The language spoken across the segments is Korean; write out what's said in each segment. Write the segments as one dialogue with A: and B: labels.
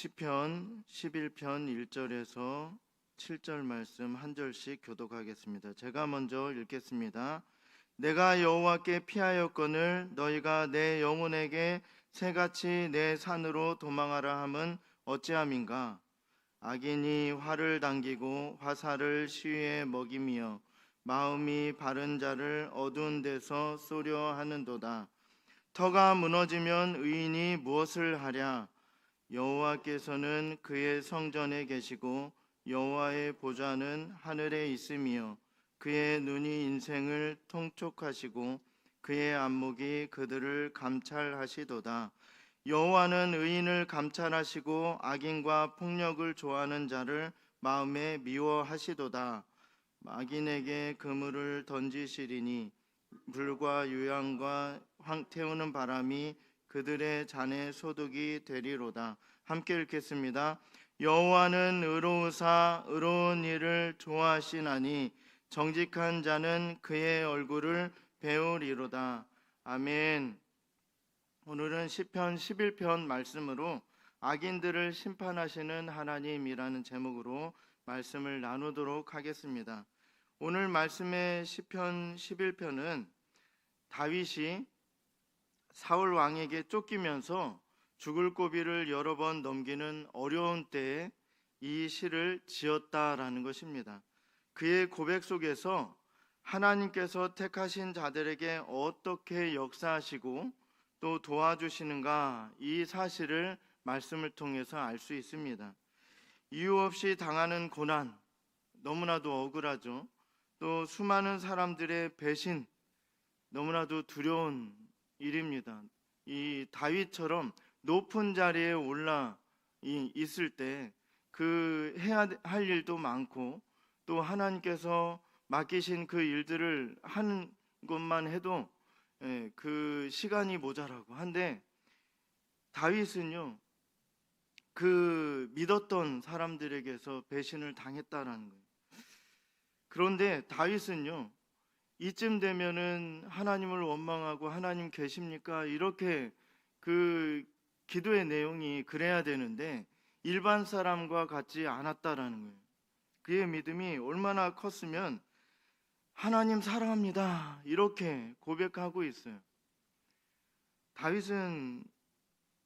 A: 시편 11편 1절에서 7절 말씀 한 절씩 교독하겠습니다. 제가 먼저 읽겠습니다. 내가 여호와께 피하였거늘 너희가 내 영혼에게 새같이 내 산으로 도망하라 함은 어찌함인가. 악인이 활을 당기고 화살을 시위에 먹이며 마음이 바른 자를 어두운 데서 쏘려 하는도다. 터가 무너지면 의인이 무엇을 하랴. 여호와께서는 그의 성전에 계시고 여호와의 보좌는 하늘에 있으며 그의 눈이 인생을 통촉하시고 그의 안목이 그들을 감찰하시도다. 여호와는 의인을 감찰하시고 악인과 폭력을 좋아하는 자를 마음에 미워하시도다. 악인에게 그물을 던지시리니 불과 유황과 태우는 바람이 그들의 잔에 소득이 되리로다. 함께 읽겠습니다. 여호와는 의로우사 의로운 일을 좋아하시나니 정직한 자는 그의 얼굴을 배우리로다. 아멘. 오늘은 시편 11편 말씀으로 악인들을 심판하시는 하나님이라는 제목으로 말씀을 나누도록 하겠습니다. 오늘 말씀의 시편 11편은 다윗이 사울 왕에게 쫓기면서 죽을 고비를 여러 번 넘기는 어려운 때에 이 시를 지었다라는 것입니다. 그의 고백 속에서 하나님께서 택하신 자들에게 어떻게 역사하시고 또 도와주시는가, 이 사실을 말씀을 통해서 알 수 있습니다. 이유 없이 당하는 고난, 너무나도 억울하죠. 또 수많은 사람들의 배신, 너무나도 두려운 일입니다. 이 다윗처럼 높은 자리에 올라 있을 때 그 해야 할 일도 많고 또 하나님께서 맡기신 그 일들을 하는 것만 해도 그 시간이 모자라고 한데, 다윗은요 그 믿었던 사람들에게서 배신을 당했다라는 거예요. 그런데 다윗은요 이쯤 되면은 하나님을 원망하고 하나님 계십니까? 이렇게 그 기도의 내용이 그래야 되는데 일반 사람과 같지 않았다라는 거예요. 그의 믿음이 얼마나 컸으면 하나님 사랑합니다 이렇게 고백하고 있어요. 다윗은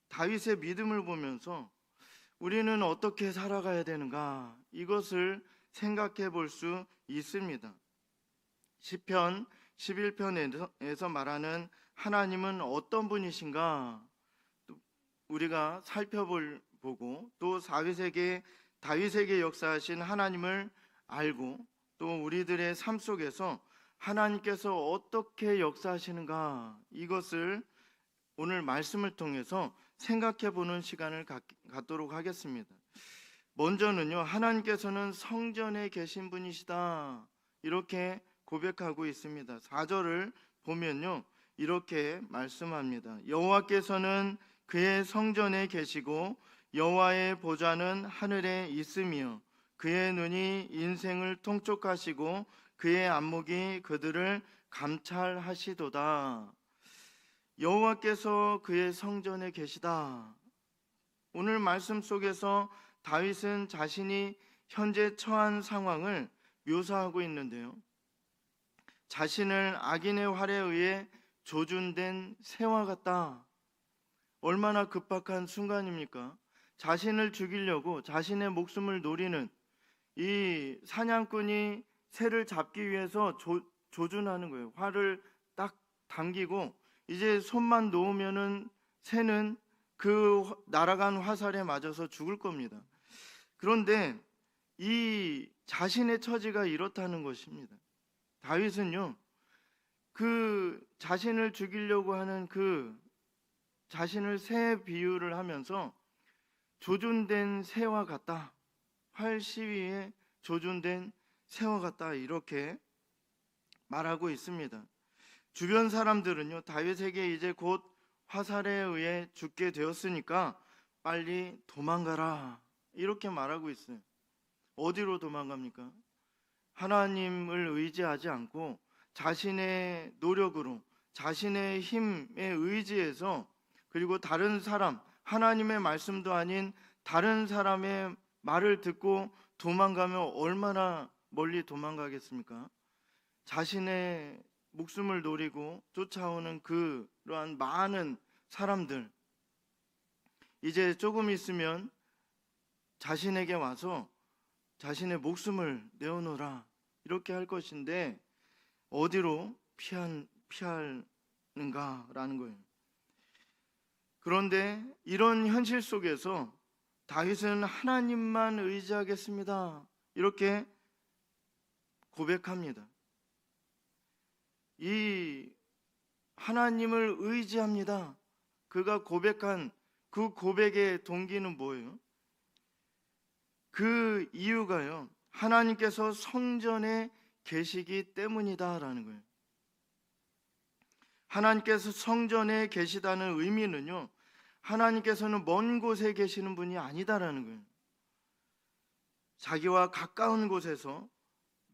A: 다윗의 믿음을 보면서 우리는 어떻게 살아가야 되는가, 이것을 생각해 볼 수 있습니다. 시편 11편에서 말하는 하나님은 어떤 분이신가 우리가 살펴보고 또 다윗에게 역사하신 하나님을 알고 또 우리들의 삶 속에서 하나님께서 어떻게 역사하시는가, 이것을 오늘 말씀을 통해서 생각해 보는 시간을 갖도록 하겠습니다. 먼저는요, 하나님께서는 성전에 계신 분이시다 이렇게 고백하고 있습니다. 4절을 보면요 이렇게 말씀합니다. 여호와께서는 그의 성전에 계시고 여호와의 보좌는 하늘에 있으며 그의 눈이 인생을 통촉하시고 그의 안목이 그들을 감찰하시도다. 여호와께서 그의 성전에 계시다. 오늘 말씀 속에서 다윗은 자신이 현재 처한 상황을 묘사하고 있는데요, 자신을 악인의 활에 의해 조준된 새와 같다. 얼마나 급박한 순간입니까? 자신을 죽이려고 자신의 목숨을 노리는 이 사냥꾼이 새를 잡기 위해서 조준하는 거예요. 활을 딱 당기고 이제 손만 놓으면은 새는 그 날아간 화살에 맞아서 죽을 겁니다. 그런데 이 자신의 처지가 이렇다는 것입니다. 다윗은요 그 자신을 죽이려고 하는 그 자신을 새에 비유를 하면서 조준된 새와 같다, 활 시위에 조준된 새와 같다 이렇게 말하고 있습니다. 주변 사람들은요 다윗에게 이제 곧 화살에 의해 죽게 되었으니까 빨리 도망가라 이렇게 말하고 있어요. 어디로 도망갑니까? 하나님을 의지하지 않고 자신의 노력으로 자신의 힘에 의지해서, 그리고 다른 사람, 하나님의 말씀도 아닌 다른 사람의 말을 듣고 도망가면 얼마나 멀리 도망가겠습니까? 자신의 목숨을 노리고 쫓아오는 그러한 많은 사람들, 이제 조금 있으면 자신에게 와서 자신의 목숨을 내어놓으라 이렇게 할 것인데 어디로 피하는가라는 거예요. 그런데 이런 현실 속에서 다윗은 하나님만 의지하겠습니다 이렇게 고백합니다. 이 하나님을 의지합니다. 그가 고백한 그 고백의 동기는 뭐예요? 그 이유가요, 하나님께서 성전에 계시기 때문이다라는 거예요. 하나님께서 성전에 계시다는 의미는요, 하나님께서는 먼 곳에 계시는 분이 아니다라는 거예요. 자기와 가까운 곳에서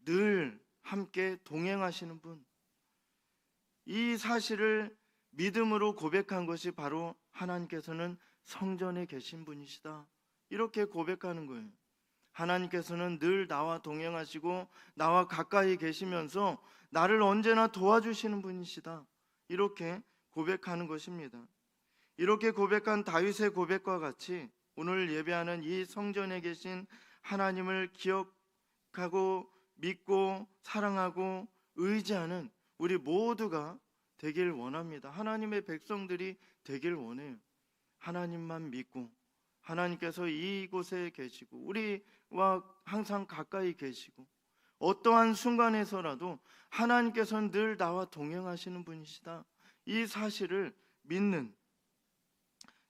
A: 늘 함께 동행하시는 분, 이 사실을 믿음으로 고백한 것이 바로 하나님께서는 성전에 계신 분이시다 이렇게 고백하는 거예요. 하나님께서는 늘 나와 동행하시고 나와 가까이 계시면서 나를 언제나 도와주시는 분이시다 이렇게 고백하는 것입니다. 이렇게 고백한 다윗의 고백과 같이 오늘 예배하는 이 성전에 계신 하나님을 기억하고 믿고 사랑하고 의지하는 우리 모두가 되길 원합니다. 하나님의 백성들이 되길 원해요. 하나님만 믿고 하나님께서 이곳에 계시고 우리와 항상 가까이 계시고 어떠한 순간에서라도 하나님께서는 늘 나와 동행하시는 분이시다 이 사실을 믿는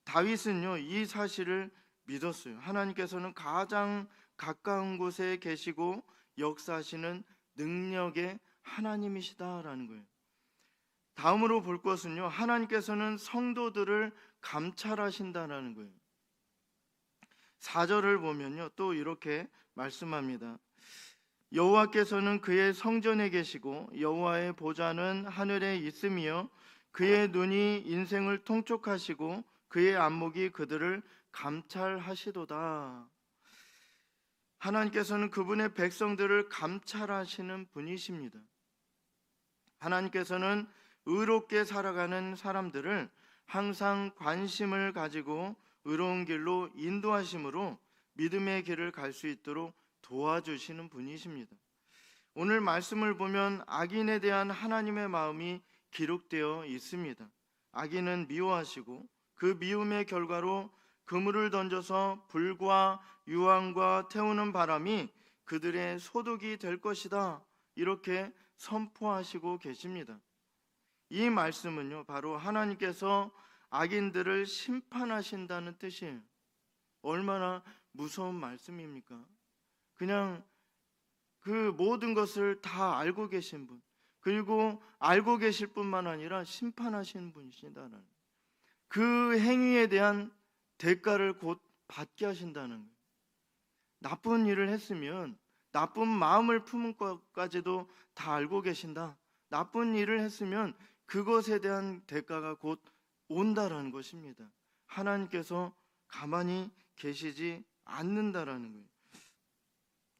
A: 다윗은요, 이 사실을 믿었어요. 하나님께서는 가장 가까운 곳에 계시고 역사하시는 능력의 하나님이시다라는 거예요. 다음으로 볼 것은요, 하나님께서는 성도들을 감찰하신다라는 거예요. 4절을 보면요, 또 이렇게 말씀합니다. 여호와께서는 그의 성전에 계시고 여호와의 보좌는 하늘에 있으며 그의 눈이 인생을 통촉하시고 그의 안목이 그들을 감찰하시도다. 하나님께서는 그분의 백성들을 감찰하시는 분이십니다. 하나님께서는 의롭게 살아가는 사람들을 항상 관심을 가지고 의로운 길로 인도하심으로 믿음의 길을 갈 수 있도록 도와주시는 분이십니다. 오늘 말씀을 보면 악인에 대한 하나님의 마음이 기록되어 있습니다. 악인은 미워하시고 그 미움의 결과로 그물을 던져서 불과 유황과 태우는 바람이 그들의 소득이 될 것이다 이렇게 선포하시고 계십니다. 이 말씀은요, 바로 하나님께서 악인들을 심판하신다는 뜻이에요. 얼마나 무서운 말씀입니까? 그냥 그 모든 것을 다 알고 계신 분, 그리고 알고 계실 뿐만 아니라 심판하시는 분이시다는 그 행위에 대한 대가를 곧 받게 하신다는 거예요. 나쁜 일을 했으면 나쁜 마음을 품은 것까지도 다 알고 계신다. 나쁜 일을 했으면 그것에 대한 대가가 곧 온다라는 것입니다. 하나님께서 가만히 계시지 않는다라는 거예요.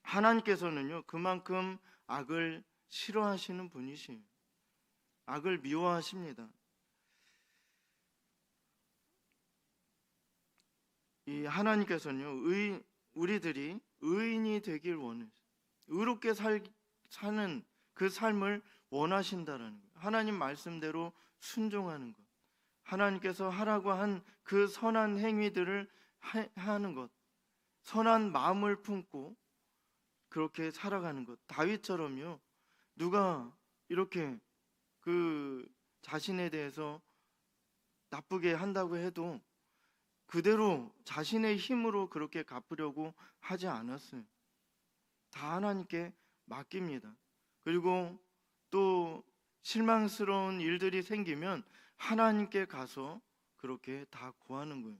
A: 하나님께서는요, 그만큼 악을 싫어하시는 분이시에요. 악을 미워하십니다. 이 하나님께서는요, 우리들이 의인이 되길 원해요. 의롭게 사는 그 삶을 원하신다라는 거예요. 하나님 말씀대로 순종하는 것, 하나님께서 하라고 한 그 선한 행위들을 하는 것, 선한 마음을 품고 그렇게 살아가는 것. 다윗처럼요, 누가 이렇게 그 자신에 대해서 나쁘게 한다고 해도 그대로 자신의 힘으로 그렇게 갚으려고 하지 않았어요. 다 하나님께 맡깁니다. 그리고 또 실망스러운 일들이 생기면 하나님께 가서 그렇게 다 구하는 거예요.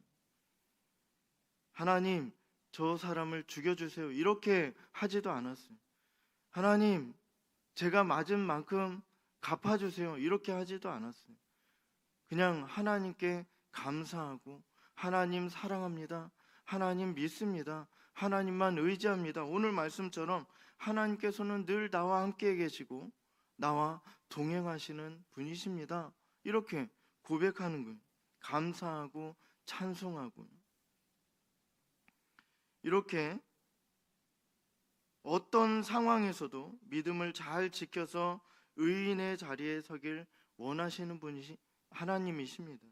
A: 하나님, 저 사람을 죽여주세요 이렇게 하지도 않았어요. 하나님, 제가 맞은 만큼 갚아주세요 이렇게 하지도 않았어요. 그냥 하나님께 감사하고 하나님 사랑합니다, 하나님 믿습니다. 하나님만 의지합니다. 오늘 말씀처럼 하나님께서는 늘 나와 함께 계시고 나와 동행하시는 분이십니다. 이렇게 고백하는 거예요. 감사하고 찬송하고. 이렇게 어떤 상황에서도 믿음을 잘 지켜서 의인의 자리에 서길 원하시는 분이 하나님이십니다.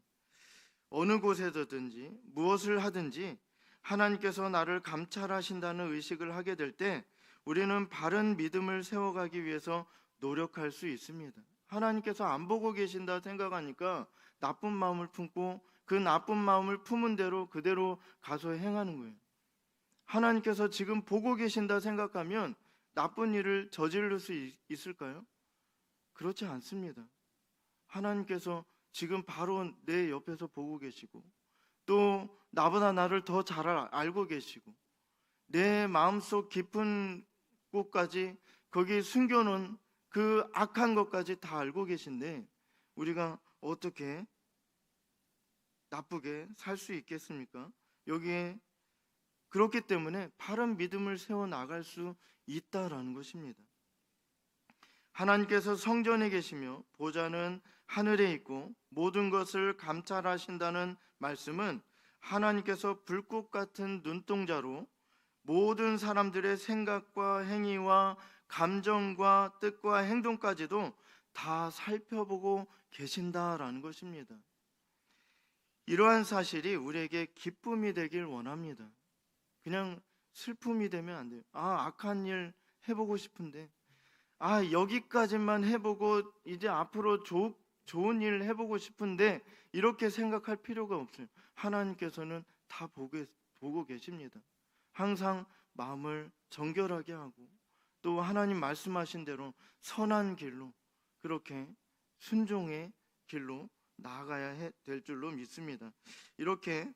A: 어느 곳에서든지 무엇을 하든지 하나님께서 나를 감찰하신다는 의식을 하게 될 때 우리는 바른 믿음을 세워가기 위해서 노력할 수 있습니다. 하나님께서 안 보고 계신다 생각하니까 나쁜 마음을 품고 그 나쁜 마음을 품은 대로 그대로 가서 행하는 거예요. 하나님께서 지금 보고 계신다 생각하면 나쁜 일을 저지를 수 있을까요? 그렇지 않습니다. 하나님께서 지금 바로 내 옆에서 보고 계시고 또 나보다 나를 더 잘 알고 계시고 내 마음속 깊은 곳까지 거기 숨겨놓은 그 악한 것까지 다 알고 계신데 우리가 어떻게 나쁘게 살 수 있겠습니까? 여기에 그렇기 때문에 바른 믿음을 세워 나갈 수 있다라는 것입니다. 하나님께서 성전에 계시며 보좌는 하늘에 있고 모든 것을 감찰하신다는 말씀은 하나님께서 불꽃 같은 눈동자로 모든 사람들의 생각과 행위와 감정과 뜻과 행동까지도 다 살펴보고 계신다라는 것입니다. 이러한 사실이 우리에게 기쁨이 되길 원합니다. 그냥 슬픔이 되면 안 돼요. 악한 일 해보고 싶은데 여기까지만 해보고 이제 앞으로 좋은 일 해보고 싶은데 이렇게 생각할 필요가 없어요. 하나님께서는 다 보고 계십니다. 항상 마음을 정결하게 하고 또 하나님 말씀하신 대로 선한 길로 그렇게 순종의 길로 나아가야 될 줄로 믿습니다. 이렇게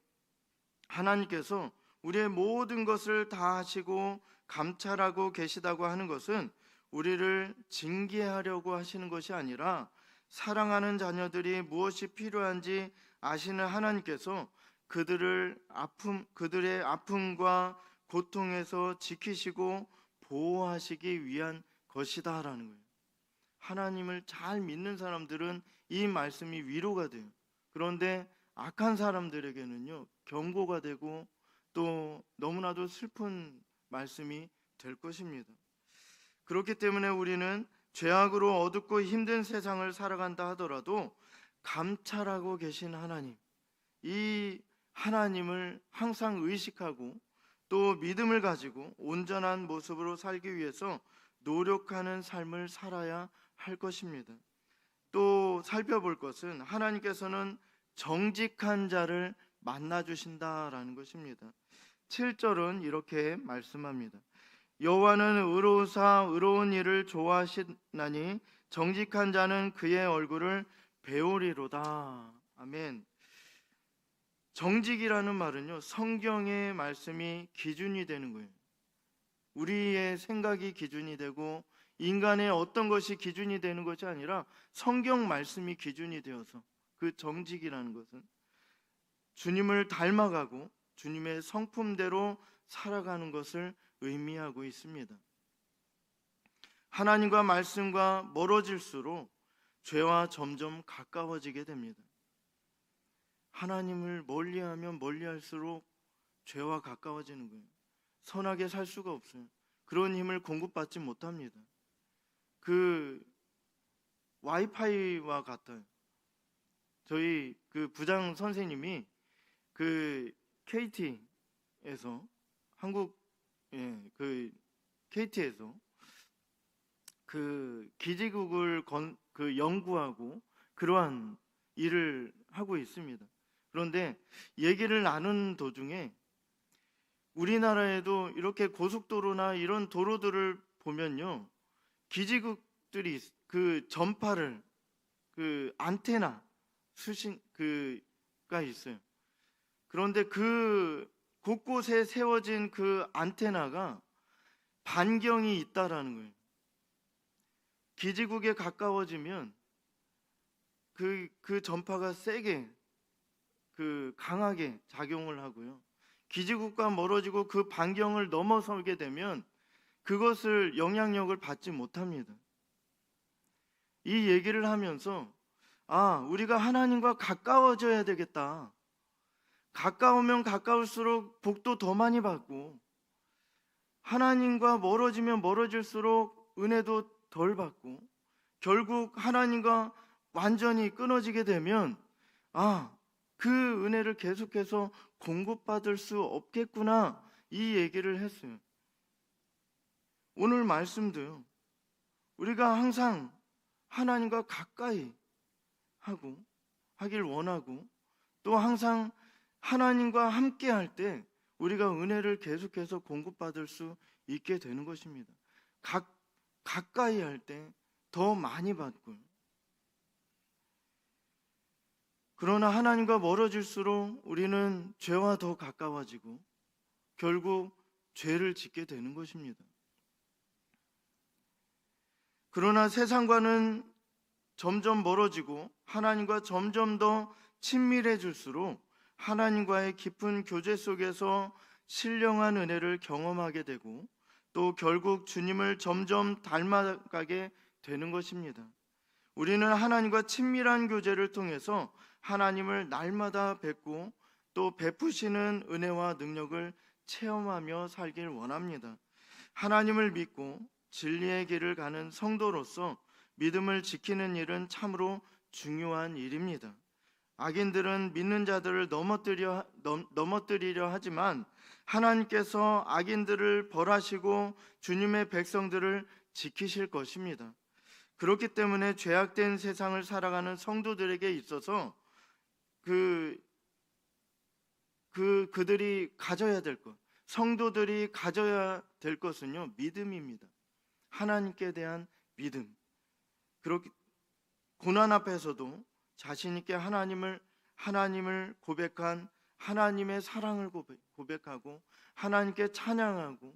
A: 하나님께서 우리의 모든 것을 다 하시고 감찰하고 계시다고 하는 것은 우리를 징계하려고 하시는 것이 아니라 사랑하는 자녀들이 무엇이 필요한지 아시는 하나님께서 그들의 아픔과 고통에서 지키시고 보호하시기 위한 것이다라는 거예요. 하나님을 잘 믿는 사람들은 이 말씀이 위로가 돼요. 그런데 악한 사람들에게는요 경고가 되고 또 너무나도 슬픈 말씀이 될 것입니다. 그렇기 때문에 우리는 죄악으로 어둡고 힘든 세상을 살아간다 하더라도 감찰하고 계신 하나님, 이 하나님을 항상 의식하고 또 믿음을 가지고 온전한 모습으로 살기 위해서 노력하는 삶을 살아야 할 것입니다. 또 살펴볼 것은 하나님께서는 정직한 자를 만나주신다라는 것입니다. 7절은 이렇게 말씀합니다. 여호와는 의로우사 의로운 일을 좋아하시나니 정직한 자는 그의 얼굴을 배우리로다. 아멘. 정직이라는 말은요 성경의 말씀이 기준이 되는 거예요. 우리의 생각이 기준이 되고 인간의 어떤 것이 기준이 되는 것이 아니라 성경 말씀이 기준이 되어서 그 정직이라는 것은 주님을 닮아가고 주님의 성품대로 살아가는 것을 의미하고 있습니다. 하나님과 말씀과 멀어질수록 죄와 점점 가까워지게 됩니다. 하나님을 멀리하면 멀리할수록 죄와 가까워지는 거예요. 선하게 살 수가 없어요. 그런 힘을 공급받지 못합니다. 그 와이파이와 같아요. 저희 그 부장 선생님이 그 KT에서 그 KT에서 그 기지국을 연구하고 그러한 일을 하고 있습니다. 그런데 얘기를 나눈 도중에 우리나라에도 이렇게 고속도로나 이런 도로들을 보면요 기지국들이 그 전파를 그 안테나 수신가 있어요. 그런데 그 곳곳에 세워진 그 안테나가 반경이 있다라는 거예요. 기지국에 가까워지면 그 전파가 세게 강하게 작용을 하고요. 기지국과 멀어지고 그 반경을 넘어서게 되면 그것을 영향력을 받지 못합니다. 이 얘기를 하면서 우리가 하나님과 가까워져야 되겠다. 가까우면 가까울수록 복도 더 많이 받고 하나님과 멀어지면 멀어질수록 은혜도 덜 받고 결국 하나님과 완전히 끊어지게 되면 그 은혜를 계속해서 공급받을 수 없겠구나, 이 얘기를 했어요. 오늘 말씀도요, 우리가 항상 하나님과 가까이 하길 원하고 또 항상 하나님과 함께 할 때 우리가 은혜를 계속해서 공급받을 수 있게 되는 것입니다. 가까이 할 때 더 많이 받고요. 그러나 하나님과 멀어질수록 우리는 죄와 더 가까워지고 결국 죄를 짓게 되는 것입니다. 그러나 세상과는 점점 멀어지고 하나님과 점점 더 친밀해질수록 하나님과의 깊은 교제 속에서 신령한 은혜를 경험하게 되고 또 결국 주님을 점점 닮아가게 되는 것입니다. 우리는 하나님과 친밀한 교제를 통해서 하나님을 날마다 뵙고 또 베푸시는 은혜와 능력을 체험하며 살길 원합니다. 하나님을 믿고 진리의 길을 가는 성도로서 믿음을 지키는 일은 참으로 중요한 일입니다. 악인들은 믿는 자들을 넘어뜨리려 하지만 하나님께서 악인들을 벌하시고 주님의 백성들을 지키실 것입니다. 그렇기 때문에 죄악된 세상을 살아가는 성도들에게 있어서 그들이 가져야 될 것, 성도들이 가져야 될 것은요, 믿음입니다. 하나님께 대한 믿음. 그렇게 고난 앞에서도 자신 있게 하나님을 고백한 하나님의 사랑을 고백하고 하나님께 찬양하고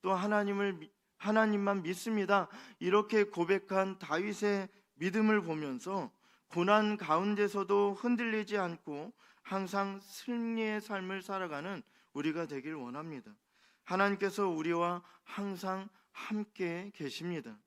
A: 또 하나님만 믿습니다, 이렇게 고백한 다윗의 믿음을 보면서 고난 가운데서도 흔들리지 않고 항상 승리의 삶을 살아가는 우리가 되길 원합니다. 하나님께서 우리와 항상 함께 계십니다.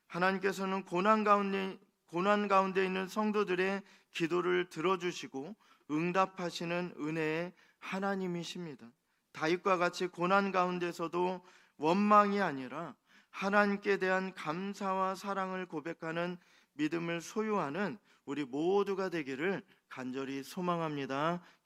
A: 하나님께서는 고난 가운데 있는 성도들의 기도를 들어주시고 응답하시는 은혜의 하나님이십니다. 다윗과 같이 고난 가운데서도 원망이 아니라 하나님께 대한 감사와 사랑을 고백하는 믿음을 소유하는 우리 모두가 되기를 간절히 소망합니다.